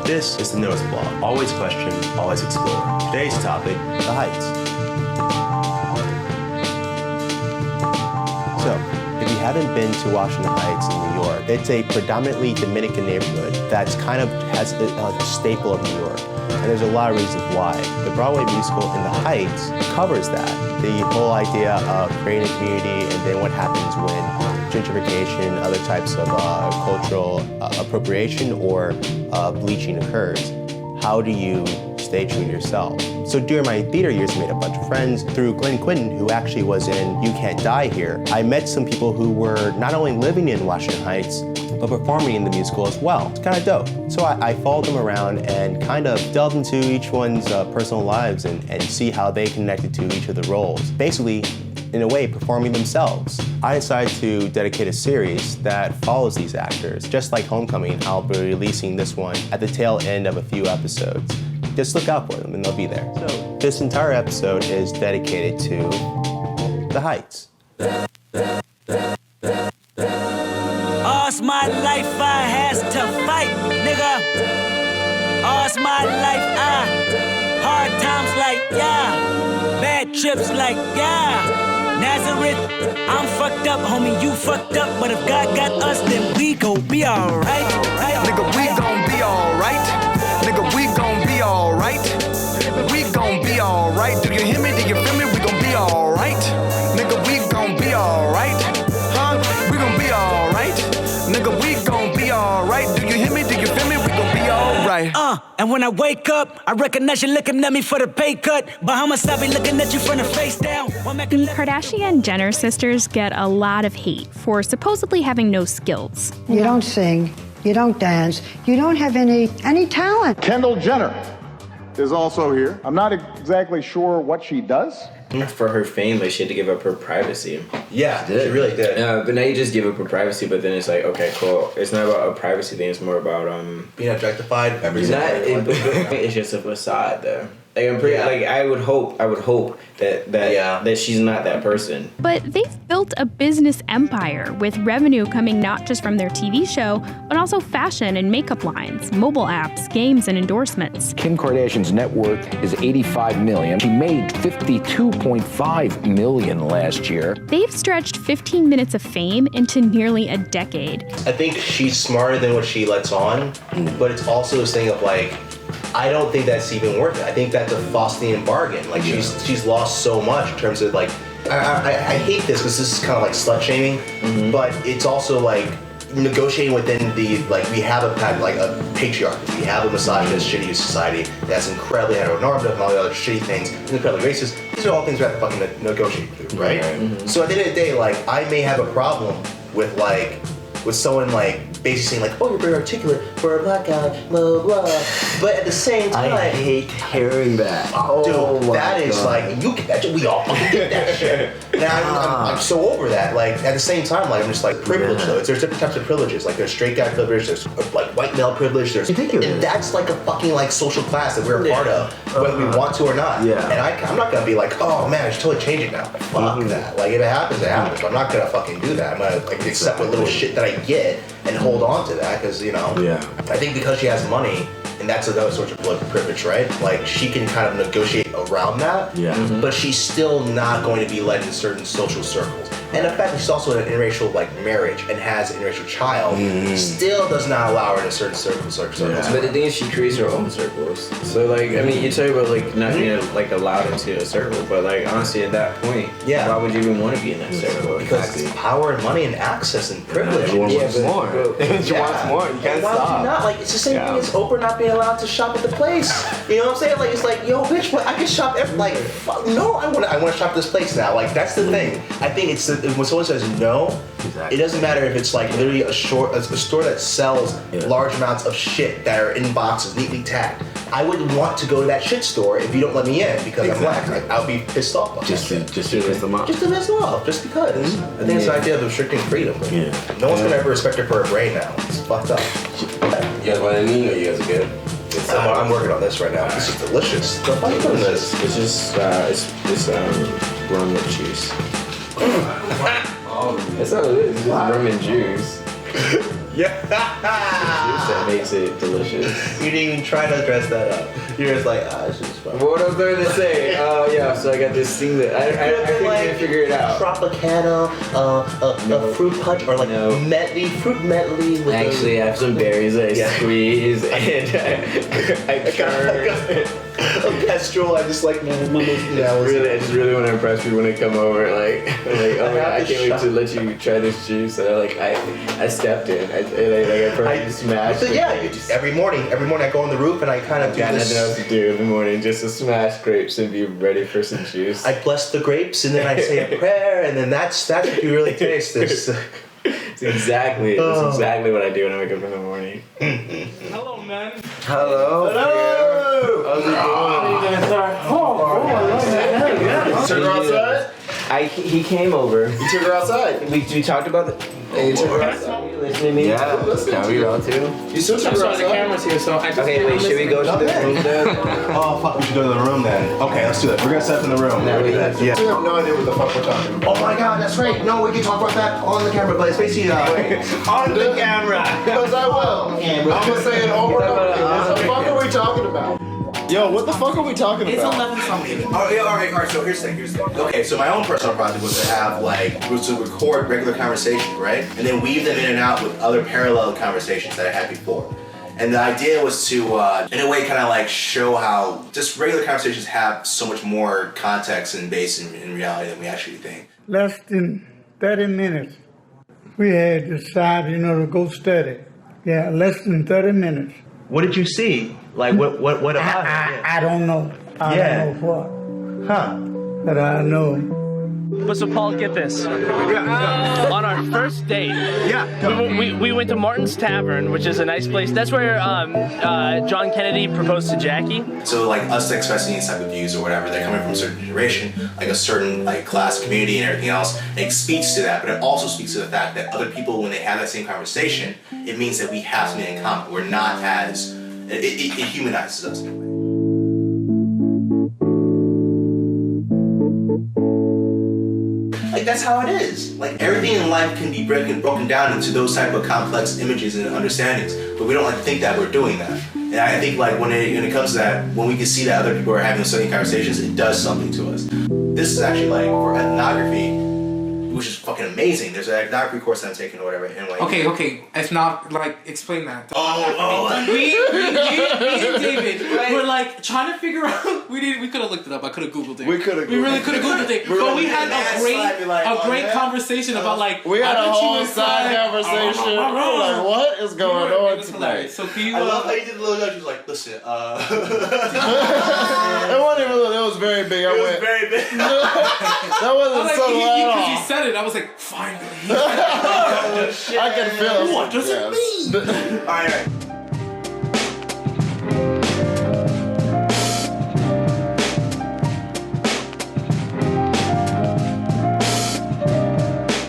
This is the Notice Blog. Always question, always explore. Today's topic, the Heights. So, if you haven't been to Washington Heights in New York, it's a predominantly Dominican neighborhood that's kind of has a staple of New York. And there's a lot of reasons why. The Broadway musical In the Heights covers that. The whole idea of creating a community and then what happens when gentrification, other types of cultural appropriation or bleaching occurs. How do you stay true to yourself? So during my theater years, I made a bunch of friends through Glenn Quinton, who actually was in You Can't Die Here. I met some people who were not only living in Washington Heights, but performing in the musical as well. It's kind of dope. So I followed them around and kind of delved into each one's personal lives and see how they connected to each of the roles. Basically, in a way, performing themselves. I decided to dedicate a series that follows these actors. Just like Homecoming, I'll be releasing this one at the tail end of a few episodes. Just look out for them and they'll be there. So this entire episode is dedicated to the Heights. All's my life I has to fight, nigga. All's my life hard times like, yeah. Bad trips like, yeah. Nazareth, I'm fucked up, homie, you fucked up. But if God got us, then we gon' be alright. Nigga, we gon' be alright. Nigga, we gon' be alright. We gon' be alright. Do you hear me? Do you feel me? We gon' be alright. Nigga, we gon' be alright. Huh? We gon' be alright. Nigga, we gon' be alright. Do you hear me? Do you feel me? We gon' be alright. And when I wake up, I recognize you looking at me for the pay cut. Bahamas, I be looking at you from the face down. The Kardashian-Jenner sisters get a lot of hate for supposedly having no skills. You don't sing, you don't dance, you don't have any talent. Kendall Jenner is also here. I'm not exactly sure what she does. For her fame, like, she had to give up her privacy. Yeah, she really did. But now you just give up her privacy, but then it's like, okay, cool. It's not about a privacy thing, it's more about being objectified. It's just a facade, though. Like, I'm pretty. Like, I would hope that she's not that person. But they've built a business empire with revenue coming not just from their TV show, but also fashion and makeup lines, mobile apps, games, and endorsements. Kim Kardashian's net worth is $85 million. She made $52.5 million last year. They've stretched 15 minutes of fame into nearly a decade. I think she's smarter than what she lets on, but it's also this thing of like, I don't think that's even worth it. I think that's a Faustian bargain. Like, she's lost so much in terms of like, I hate this because this is kind of like slut shaming, but it's also like negotiating within the, like, we have a patriarchy, we have a misogynist, shitty society that's incredibly heteronormative and all the other shitty things, incredibly racist. These are all things we have to fucking negotiate through, right? So at the end of the day, like, I may have a problem with someone like basically saying like, oh, you're very articulate for a black guy, blah, blah, blah. But at the same time, I hate hearing that. Dude, that is like, we all fucking get that shit. Now I'm so over that. Like, at the same time, like, I'm just like, privilege though. There's different types of privileges. Like, there's straight guy privilege, there's like white male privilege, and that's like a fucking like social class that we're a part of, whether we want to or not. And I'm not gonna be like, oh man, I should totally change it now. Fuck that. Like, if it happens, it happens. But I'm not gonna fucking do that. I'm gonna like accept what little shit that I get and hold on to that, because, you know, I think because she has money, and that's another sort of privilege, right? Like, she can kind of negotiate around that, but she's still not going to be led in certain social circles. And the fact that she's also in an interracial like marriage and has an interracial child still does not allow her in a certain circles. But the thing is, she creates her own circles. So like, I mean, you talk about like not being like allowed into a circle, but like honestly, at that point, why would you even want to be in that circle? Because it's power and money and access and privilege. She wants more. She wants more. You can't stop. Why would you not? Like, it's the same thing as Oprah not being allowed to shop at the place. You know what I'm saying? Like, it's like, yo, bitch, but I can shop every, like, fuck, no, I want to shop this place now. Like, that's the thing. I think it's when someone says no, it doesn't matter if it's like literally a store that sells large amounts of shit that are in boxes neatly tagged. I wouldn't want to go to that shit store if you don't let me in because I'm black. Like, I'll be pissed off about just to piss them off. Just to piss them off, just because. I think it's the idea of restricting freedom. But no one's gonna ever respect her for her brain now. It's fucked up. You guys want anything, or you guys are good? I'm working on this right now. This is delicious. The fuck are you doing this? It's just it's rum with juice. That's all it is. It's just rum and juice. Yeah. That makes it delicious. You didn't even try to dress that up. You're just like, it's just fun. What was I going to say? Yeah, so I got this thing that I couldn't even figure it out. Tropicana, a fruit punch, or like medley, fruit medley. With Actually, I have some berries that I squeeze and I churn. A pestrel, I just like I just really want to impress people when they come over. Like oh my god, I can't wait to let you try this juice. And I stepped in. I smashed. So yeah, you just, every morning I go on the roof and I kind of got nothing else to do in the morning, just to smash grapes and be ready for some juice. I bless the grapes and then I say a prayer and then that's what you really taste. This. It's exactly what I do when I wake up in the morning. Hello, man. Hello. How's it going? Took her outside? He came over. You took her outside? We talked about it. Hey, you took her outside? You listening to me? Yeah. Can we all too? You still took her outside? The camera's here, so I just okay, wait, should we go to the room then? Oh, fuck, we should go to the room then. Okay, let's do it. We're gonna set up in the room. Yeah. We have no idea what the fuck we're talking about. Oh my god, that's right. No, we can talk about that on the camera, but it's basically on the camera. Because I will. I'm gonna say it over and over again. What the fuck are we talking about? Yo, what the fuck are we talking about? It's 11 something. All right, so here's the thing. Okay, so my own personal project was to record regular conversations, right? And then weave them in and out with other parallel conversations that I had before. And the idea was to, in a way, kind of like show how just regular conversations have so much more context and base in reality than we actually think. Less than 30 minutes, we had decided, to go study. Yeah, less than 30 minutes. What did you see? Like, what about it? I don't know. I don't know what. Huh. But I know. But so Paul, get this. On our first date, we went to Martin's Tavern, which is a nice place. That's where John Kennedy proposed to Jackie. So like us expressing these type of views or whatever, they're coming from a certain generation, like a certain like class, community, and everything else. It speaks to that, but it also speaks to the fact that other people, when they have that same conversation, it means that we have something in common. We're not as it humanizes us. Like that's how it is. Like everything in life can be broken down into those type of complex images and understandings, but we don't like to think that we're doing that. And I think like when it comes to that, when we can see that other people are having certain conversations, it does something to us. This is actually like for ethnography, which is fucking amazing. There's an ethnography course that I'm taking or whatever, and like. Okay. It's not like explain that. We and David were like trying to figure out. We could have looked it up. I could have Googled it. We really could have Googled it. But we had a great conversation about like. We had a whole side conversation. Like, what is going on tonight? So can you? I love how you did the little. She was like, listen. It wasn't even. It was very big. It was very big. That wasn't so loud. Because he said it, I was like, finally. Oh, shit. I can feel it. What does it mean? All right.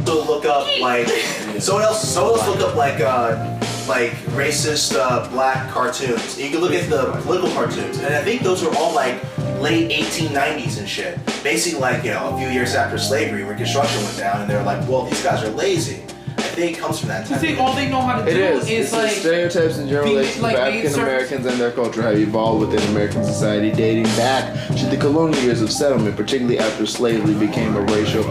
So look up like someone else look up like racist black cartoons. You can look at the political cartoons, and I think those were all like late 1890s and shit. Basically like, a few years after slavery, Reconstruction went down, and they're like, well, these guys are lazy. I think it comes from that time. All they know how to do is like stereotypes and generalizations of African Americans and their culture have evolved within American society, dating back to the colonial years of settlement, particularly after slavery became a racial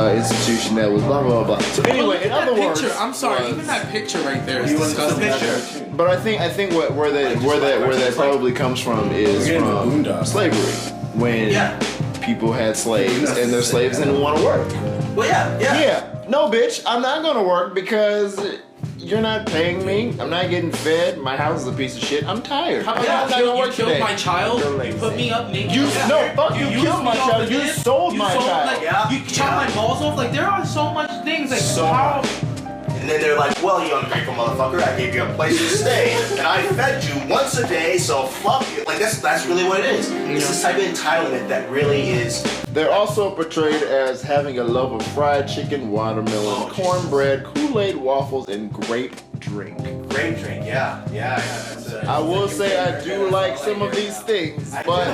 institution that was blah blah blah. So anyway, in other words, I'm sorry, even that picture right there is disgusting. But I think where that probably comes from is from slavery, when people had slaves and their slaves didn't want to work. Well, yeah. No, bitch, I'm not gonna work because you're not paying me. I'm not getting fed. My house is a piece of shit. I'm tired. How about you killed my child? You put me up naked. Fuck you killed my child. You sold my child. You chopped my balls off. Like there are so much things. Like And then they're like, well, you ungrateful motherfucker, I gave you a place to stay, and I fed you once a day, so fuck you. Like, that's really what it is. It's this type of entitlement that really is. They're also portrayed as having a love of fried chicken, watermelon, cornbread, Kool-Aid, waffles, and grape drink. Grape drink, yeah. That's I will say I do like some of these things, but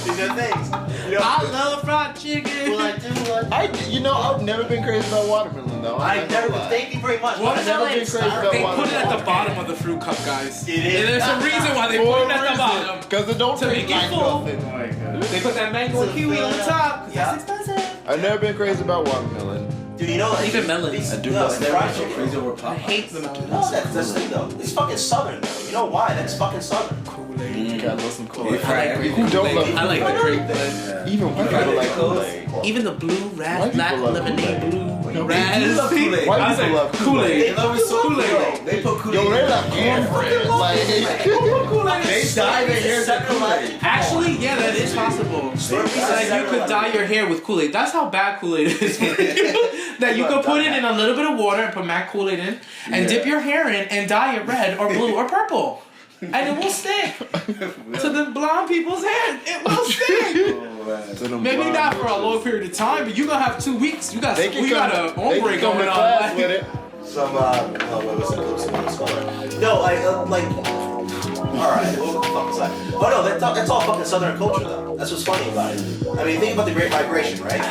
These are things. I love fried chicken. Well, I do like. I've never been crazy about watermelon though. Thank you very much. I've never been crazy about They watermelon. put it at the bottom of the fruit cup, guys. It is. And there's a reason why they put it at the bottom. Because it don't To taste make it like full. nothing. Oh my God. They put that mango and kiwi on the top. Yeah. That's expensive. I've never been crazy about watermelon. Dude, you know, like, Even melons. I do no, love fried chicken. I hate the melons. No, that's the thing though. It's fucking southern though. You know why? That's fucking southern. You gotta love some Kool-Aid. Who don't love I like the Kool-Aid? grape. Even white people like Kool-Aid. Even the blue White black people love lemonade Kool-Aid. blue No, raz. love Kool-Aid. White people love Kool-Aid. They love Kool-Aid. They put Kool-Aid. Yo, they love cornbread. Like, They dye their hair to Kool-Aid. Actually, yeah, that is possible. It's like you could dye your hair with Kool-Aid. That's how bad Kool-Aid is for you. That you could put it in a little bit of water and put Mac Kool-Aid in and dip your hair in and dye it red or blue or purple. And it will stick to the blonde people's hair. It will stick. Maybe not for a long period of time, but you gonna have 2 weeks. You got a ombre going on. Like, with it. Some what was it? No, alright, what the fuck was that? Oh no, that's all fucking southern culture though. That's what's funny about it. I mean, think about the Great Migration, right?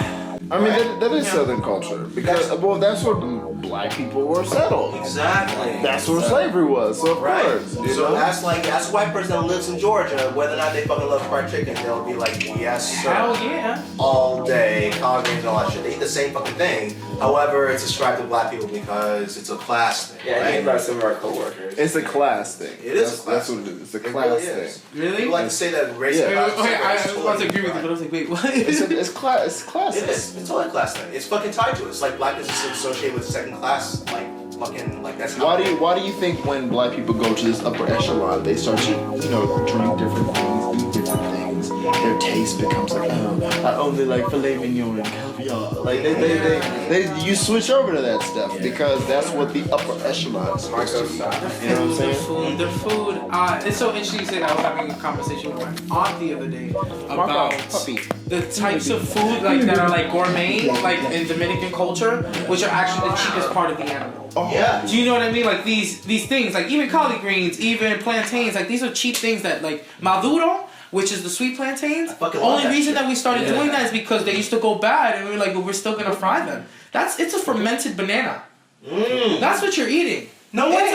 I mean, that is Southern culture because that's where black people were settled. Exactly. That's where slavery was. So of course, so ask a white person that lives in Georgia whether or not they fucking love fried chicken. They'll be like, yes, sir. Hell yeah. All day, collard greens and all that shit. They eat the same fucking thing. However, it's ascribed to black people because it's a class thing. Yeah, I right? think about some of our coworkers. It's a class thing. It is a class. That's what it is. It's a It class really thing. is. Really? People like to say that race. Okay, I was about to agree with you, but I was like, wait, what? It's class. It is. It's totally a class thing. It's fucking tied to it. It's like blackness is associated with second class, that's how. Why do you think when black people go to this upper echelon, they start to drink different things, eat different things, their taste becomes like, I only like filet mignon and caviar. Like you switch over to that stuff because that's what the upper echelon is supposed to be. You know what I'm saying? The food. It's so interesting you say that. I was having a conversation with my aunt the other day about the types of food that are like gourmet, like in Dominican culture, which are actually the cheapest part of the animal. Oh. Yeah. Do you know what I mean? Like these things, like even collard greens, even plantains, like these are cheap things that like maduro, which is the sweet plantains. The only reason that we started doing that is because they used to go bad, and we were like, well, we're still gonna fry them. It's a fermented banana. That's what you're eating. No way.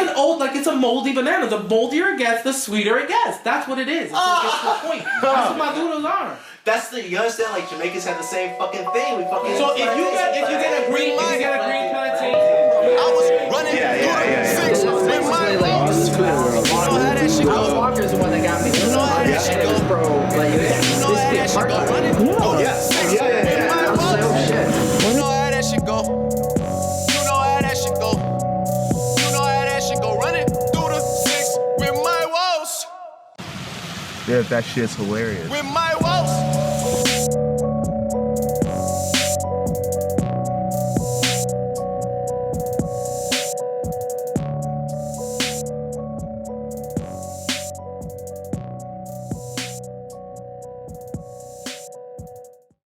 It's a moldy banana. The moldier it gets, the sweeter it gets. That's what it is. That's what gets to the point. That's what maduros are. You understand? Like Jamaicans have the same fucking thing. We fucking. So if you get a green plantain. I was running through 6 with my boss. You know how that shit go. Walker's the one that got me. You know how that shit go. Bro, like You know how that shit go. Running through 6 with my boss. You know how that shit go. You know how that shit go. You know how that shit go. Running through the 6 with my woes. Yeah, that shit's hilarious. With my woes.